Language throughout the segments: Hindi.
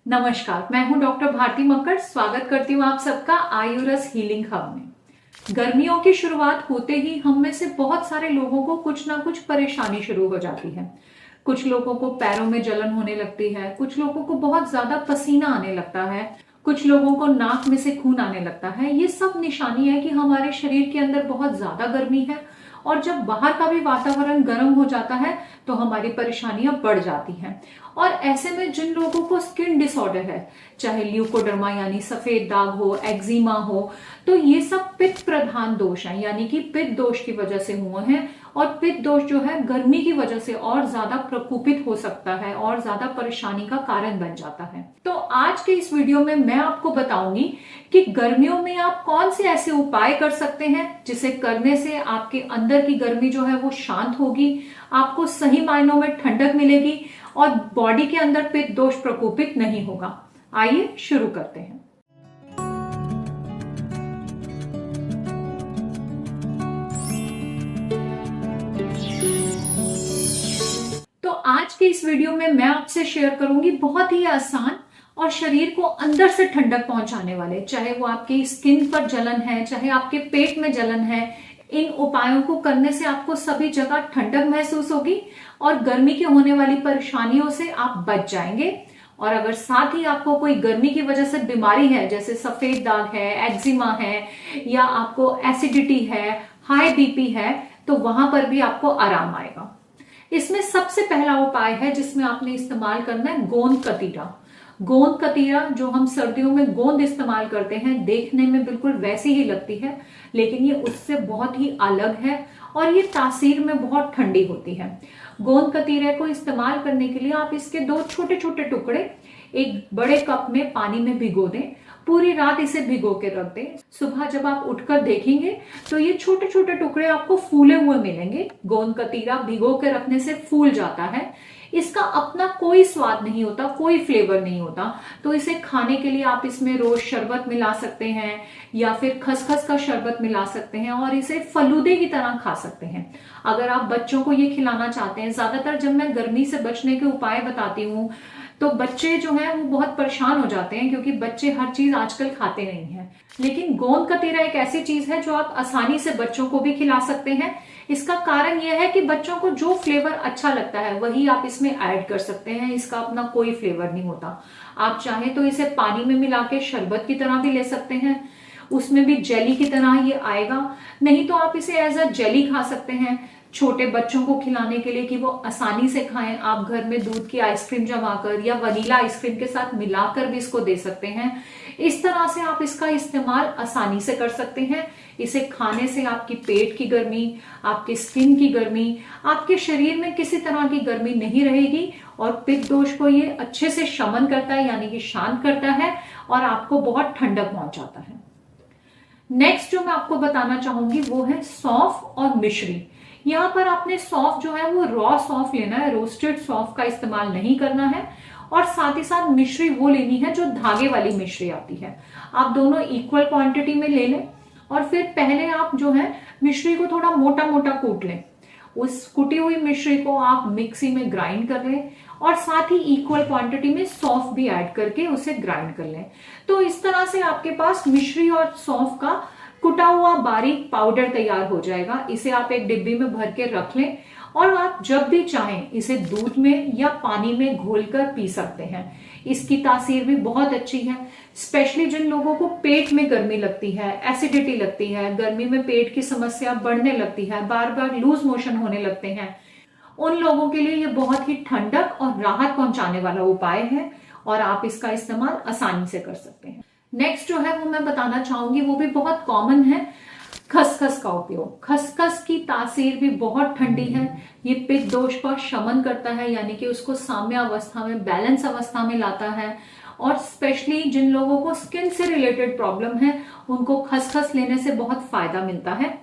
नमस्कार, मैं हूं डॉक्टर भारती मक्कड़। स्वागत करती हूं आप सबका आयुरस हीलिंग हब में। गर्मियों की शुरुआत होते ही हम में से बहुत सारे लोगों को कुछ ना कुछ परेशानी शुरू हो जाती है। कुछ लोगों को पैरों में जलन होने लगती है, कुछ लोगों को बहुत ज्यादा पसीना आने लगता है, कुछ लोगों को नाक में से खून आने लगता है। ये सब निशानी है कि हमारे शरीर के अंदर बहुत ज्यादा गर्मी है और जब बाहर का भी वातावरण गर्म हो जाता है तो हमारी परेशानियां बढ़ जाती हैं। और ऐसे में जिन लोगों को स्किन डिसऑर्डर है, चाहे ल्यूकोडर्मा यानी सफेद दाग हो, एक्जिमा हो, तो ये सब पित्त प्रधान दोष हैं, यानी कि पित्त दोष की वजह से हुए हैं। और पित्त दोष जो है गर्मी की वजह से और ज्यादा प्रकोपित हो सकता है और ज्यादा परेशानी का कारण बन जाता है। तो आज के इस वीडियो में मैं आपको बताऊंगी कि गर्मियों में आप कौन से ऐसे उपाय कर सकते हैं जिसे करने से आपके अंदर की गर्मी जो है वो शांत होगी, आपको सही मायनों में ठंडक मिलेगी और बॉडी के अंदर पित्त दोष प्रकोपित नहीं होगा। आइए शुरू करते हैं। तो आज के इस वीडियो में मैं आपसे शेयर करूंगी बहुत ही आसान और शरीर को अंदर से ठंडक पहुंचाने वाले, चाहे वो आपकी स्किन पर जलन है, चाहे आपके पेट में जलन है, इन उपायों को करने से आपको सभी जगह ठंडक महसूस होगी और गर्मी की होने वाली परेशानियों से आप बच जाएंगे। और अगर साथ ही आपको कोई गर्मी की वजह से बीमारी है, जैसे सफेद दाग है, एक्जिमा है, या आपको एसिडिटी है, हाई बीपी है, तो वहां पर भी आपको आराम आएगा। इसमें सबसे पहला उपाय है जिसमें आपने इस्तेमाल करना है गोंद कतीरा। गोंद कतीरा जो हम सर्दियों में गोंद इस्तेमाल करते हैं, देखने में बिल्कुल वैसी ही लगती है, लेकिन ये उससे बहुत ही अलग है और ये तासीर में बहुत ठंडी होती है। गोंद कतीरे को इस्तेमाल करने के लिए आप इसके 2 छोटे छोटे टुकड़े एक बड़े कप में पानी में भिगो दें। पूरी रात इसे भिगो के रख दें। सुबह जब आप उठकर देखेंगे तो ये छोटे छोटे टुकड़े आपको फूले हुए मिलेंगे। गोंद कतीरा भिगो के रखने से फूल जाता है। इसका अपना कोई स्वाद नहीं होता, कोई फ्लेवर नहीं होता, तो इसे खाने के लिए आप इसमें रोज शरबत मिला सकते हैं या फिर खसखस का शरबत मिला सकते हैं और इसे फलूदे की तरह खा सकते हैं। अगर आप बच्चों को ये खिलाना चाहते हैं, ज्यादातर जब मैं गर्मी से बचने के उपाय बताती हूँ तो बच्चे जो हैं वो बहुत परेशान हो जाते हैं, क्योंकि बच्चे हर चीज आजकल खाते नहीं हैं। लेकिन गोंद कतीरा एक ऐसी चीज है जो आप आसानी से बच्चों को भी खिला सकते हैं। इसका कारण यह है कि बच्चों को जो फ्लेवर अच्छा लगता है वही आप इसमें ऐड कर सकते हैं। इसका अपना कोई फ्लेवर नहीं होता। आप चाहें तो इसे पानी में मिला के शरबत की तरह भी ले सकते हैं, उसमें भी जेली की तरह ये आएगा। नहीं तो आप इसे एज अ जेली खा सकते हैं छोटे बच्चों को खिलाने के लिए कि वो आसानी से खाएं। आप घर में दूध की आइसक्रीम जमाकर या वनीला आइसक्रीम के साथ मिलाकर भी इसको दे सकते हैं। इस तरह से आप इसका इस्तेमाल आसानी से कर सकते हैं। इसे खाने से आपकी पेट की गर्मी, आपकी स्किन की गर्मी, आपके शरीर में किसी तरह की गर्मी नहीं रहेगी और पित्त दोष को ये अच्छे से शमन करता है, यानी कि शांत करता है और आपको बहुत ठंडक पहुंचाता है। नेक्स्ट जो मैं आपको बताना चाहूंगी वो है सौंफ और मिश्री। यहाँ पर आपने सौंफ जो है वो रॉ सौंफ लेना है, रोस्टेड सौंफ का इस्तेमाल नहीं करना है। और साथ ही साथ मिश्री वो लेनी है जो धागे वाली मिश्री आती है। आप दोनों इक्वल क्वांटिटी में ले लें और फिर पहले आप जो है मिश्री को थोड़ा मोटा मोटा कूट लें। उस कुटी हुई मिश्री को आप मिक्सी में ग्राइंड कर लें और साथ ही इक्वल क्वांटिटी में सौंफ भी ऐड करके उसे ग्राइंड कर लें। तो इस तरह से आपके पास मिश्री और सौंफ का कुटा हुआ बारीक पाउडर तैयार हो जाएगा। इसे आप एक डिब्बी में भर के रख लें और आप जब भी चाहें इसे दूध में या पानी में घोलकर पी सकते हैं। इसकी तासीर भी बहुत अच्छी है। स्पेशली जिन लोगों को पेट में गर्मी लगती है, एसिडिटी लगती है, गर्मी में पेट की समस्या बढ़ने लगती है, बार बार लूज मोशन होने लगते हैं, उन लोगों के लिए ये बहुत ही ठंडक और राहत पहुंचाने वाला उपाय है और आप इसका इस्तेमाल आसानी से कर सकते हैं। नेक्स्ट जो है वो मैं बताना चाहूंगी, वो भी बहुत कॉमन है, खसखस का उपयोग। खसखस की तासीर भी बहुत ठंडी है। ये पित्त दोष का शमन करता है, यानी कि उसको साम्य अवस्था में, बैलेंस अवस्था में लाता है। और स्पेशली जिन लोगों को स्किन से रिलेटेड प्रॉब्लम है उनको खसखस लेने से बहुत फायदा मिलता है।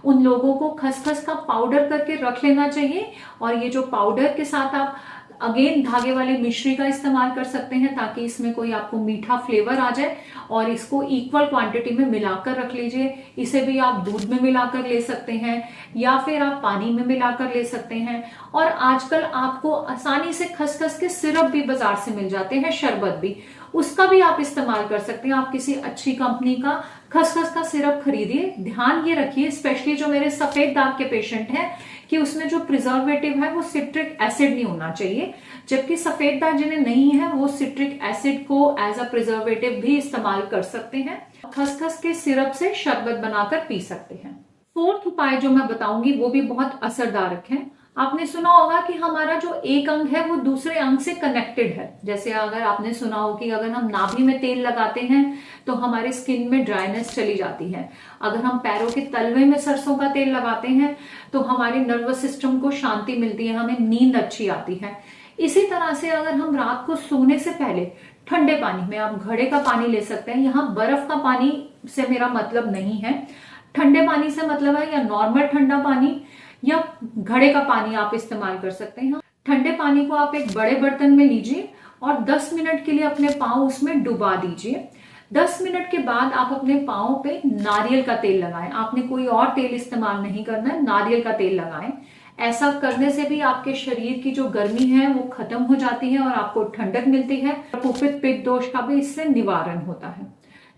उन लोगों को खसखस का पाउडर करके रख लेना चाहिए और ये जो पाउडर के साथ आप अगेन धागे वाले मिश्री का इस्तेमाल कर सकते हैं ताकि इसमें कोई आपको मीठा फ्लेवर आ जाए, और इसको इक्वल क्वांटिटी में मिलाकर रख लीजिए। इसे भी आप दूध में मिलाकर ले सकते हैं या फिर आप पानी में मिलाकर ले सकते हैं। और आजकल आपको आसानी से खसखस के सिरप भी बाजार से मिल जाते हैं, शरबत भी, उसका भी आप इस्तेमाल कर सकते हैं। आप किसी अच्छी कंपनी का खसखस का सिरप खरीदिए। ध्यान ये रखिए, स्पेशली जो मेरे सफेद दाग के पेशेंट हैं, कि उसमें जो प्रिजर्वेटिव है वो सिट्रिक एसिड नहीं होना चाहिए, जबकि सफेद दाग जिन्हें नहीं है वो सिट्रिक एसिड को एज अ प्रिजर्वेटिव भी इस्तेमाल कर सकते हैं। खसखस के सिरप से शरबत बनाकर पी सकते हैं। फोर्थ उपाय जो मैं बताऊंगी वो भी बहुत असरदार है। आपने सुना होगा कि हमारा जो एक अंग है वो दूसरे अंग से कनेक्टेड है। जैसे अगर आपने सुना हो कि अगर हम नाभि में तेल लगाते हैं तो हमारे स्किन में ड्राइनेस चली जाती है। अगर हम पैरों के तलवे में सरसों का तेल लगाते हैं तो हमारे नर्वस सिस्टम को शांति मिलती है, हमें नींद अच्छी आती है। इसी तरह से अगर हम रात को सोने से पहले ठंडे पानी में, आप घड़े का पानी ले सकते हैं, यहाँ बर्फ का पानी से मेरा मतलब नहीं है, ठंडे पानी से मतलब है, या नॉर्मल ठंडा पानी या घड़े का पानी आप इस्तेमाल कर सकते हैं। ठंडे पानी को आप एक बड़े बर्तन में लीजिए और 10 मिनट के लिए अपने पांव उसमें डुबा दीजिए। 10 मिनट के बाद आप अपने पांव पे नारियल का तेल लगाएं। आपने कोई और तेल इस्तेमाल नहीं करना है, नारियल का तेल लगाएं। ऐसा करने से भी आपके शरीर की जो गर्मी है वो खत्म हो जाती है और आपको ठंडक मिलती है। कुपित पित्त दोष का भी इससे निवारण होता है।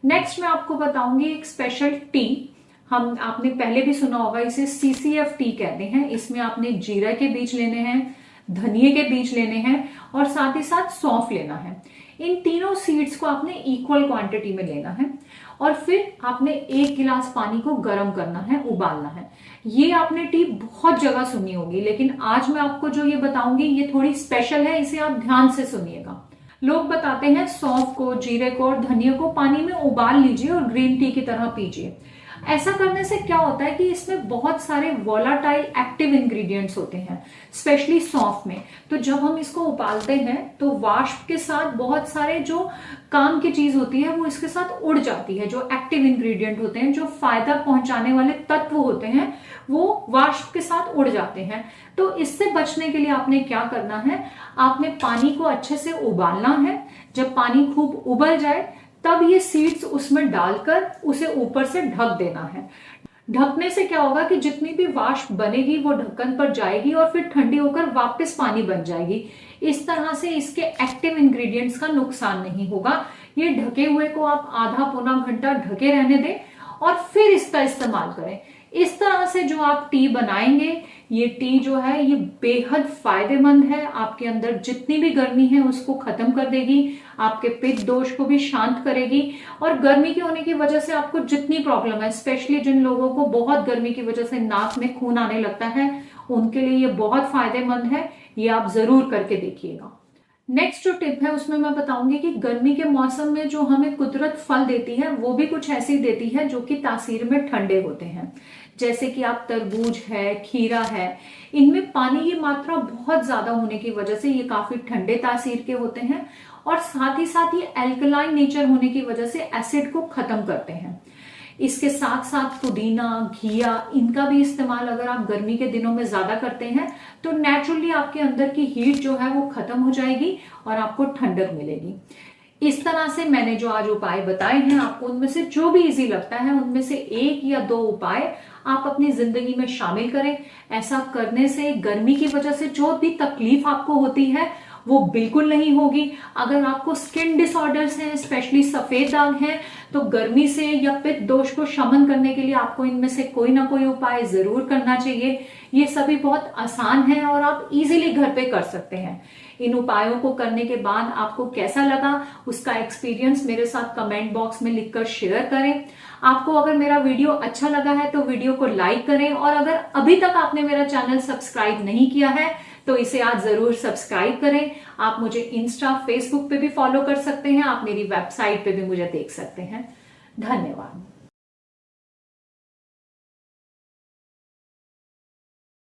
नेक्स्ट मैं आपको बताऊंगी एक स्पेशल टी। आपने पहले भी सुना होगा, इसे CCF टी कहते हैं। इसमें आपने जीरा के बीज लेने हैं, धनिये के बीज लेने हैं और साथ ही साथ सौंफ लेना है। इन तीनों सीड्स को आपने इक्वल क्वांटिटी में लेना है और फिर आपने 1 गिलास पानी को गर्म करना है, उबालना है। ये आपने टी बहुत जगह सुनी होगी, लेकिन आज मैं आपको जो ये बताऊंगी ये थोड़ी स्पेशल है, इसे आप ध्यान से सुनिएगा। लोग बताते हैं सौंफ को, जीरे को और धनिये को पानी में उबाल लीजिए और ग्रीन टी की तरह पीजिए। ऐसा करने से क्या होता है कि इसमें बहुत सारे वोलाटाइल एक्टिव इंग्रेडिएंट्स होते हैं, स्पेशली सौंफ में। तो जब हम इसको उबालते हैं तो वाष्प के साथ बहुत सारे जो काम की चीज होती है वो इसके साथ उड़ जाती है। जो एक्टिव इंग्रेडिएंट होते हैं, जो फायदा पहुंचाने वाले तत्व होते हैं, वो वाष्प के साथ उड़ जाते हैं। तो इससे बचने के लिए आपने क्या करना है, आपने पानी को अच्छे से उबालना है। जब पानी खूब उबल जाए तब ये सीड्स उसमें डालकर उसे ऊपर से ढक देना है। ढकने से क्या होगा कि जितनी भी वाष्प बनेगी वो ढक्कन पर जाएगी और फिर ठंडी होकर वापस पानी बन जाएगी। इस तरह से इसके एक्टिव इंग्रेडिएंट्स का नुकसान नहीं होगा। ये ढके हुए को आप आधा पौना घंटा ढके रहने दें और फिर इसका इस्तेमाल करें। इस तरह से जो आप टी बनाएंगे, ये टी जो है ये बेहद फायदेमंद है। आपके अंदर जितनी भी गर्मी है उसको खत्म कर देगी, आपके पित्त दोष को भी शांत करेगी। और गर्मी के होने की वजह से आपको जितनी प्रॉब्लम है, स्पेशली जिन लोगों को बहुत गर्मी की वजह से नाक में खून आने लगता है, उनके लिए ये बहुत फायदेमंद है। ये आप जरूर करके देखिएगा। नेक्स्ट जो टिप है उसमें मैं बताऊंगी कि गर्मी के मौसम में जो हमें कुदरत फल देती है वो भी कुछ ऐसी देती है जो कि तासीर में ठंडे होते हैं। जैसे कि आप तरबूज है, खीरा है, इनमें पानी की मात्रा बहुत ज्यादा होने की वजह से ये काफी ठंडे तासीर के होते हैं और साथ ही साथ ये एल्कलाइन नेचर होने की वजह से एसिड को खत्म करते हैं। इसके साथ साथ पुदीना, घिया, इनका भी इस्तेमाल अगर आप गर्मी के दिनों में ज्यादा करते हैं तो नेचुरली आपके अंदर की हीट जो है वो खत्म हो जाएगी और आपको ठंडक मिलेगी। इस तरह से मैंने जो आज उपाय बताए हैं, आपको उनमें से जो भी इजी लगता है उनमें से 1 या 2 उपाय आप अपनी जिंदगी में शामिल करें। ऐसा करने से गर्मी की वजह से जो भी तकलीफ आपको होती है वो बिल्कुल नहीं होगी। अगर आपको स्किन डिसऑर्डर्स हैं, स्पेशली सफेद दाग हैं, तो गर्मी से या पित्त दोष को शमन करने के लिए आपको इनमें से कोई ना कोई उपाय जरूर करना चाहिए। ये सभी बहुत आसान है और आप इजीली घर पे कर सकते हैं। इन उपायों को करने के बाद आपको कैसा लगा उसका एक्सपीरियंस मेरे साथ कमेंट बॉक्स में लिखकर शेयर करें। आपको अगर मेरा वीडियो अच्छा लगा है तो वीडियो को लाइक करें और अगर अभी तक आपने मेरा चैनल सब्सक्राइब नहीं किया है तो इसे आज जरूर सब्सक्राइब करें। आप मुझे इंस्टा, फेसबुक पे भी फॉलो कर सकते हैं। आप मेरी वेबसाइट पे भी मुझे देख सकते हैं। धन्यवाद।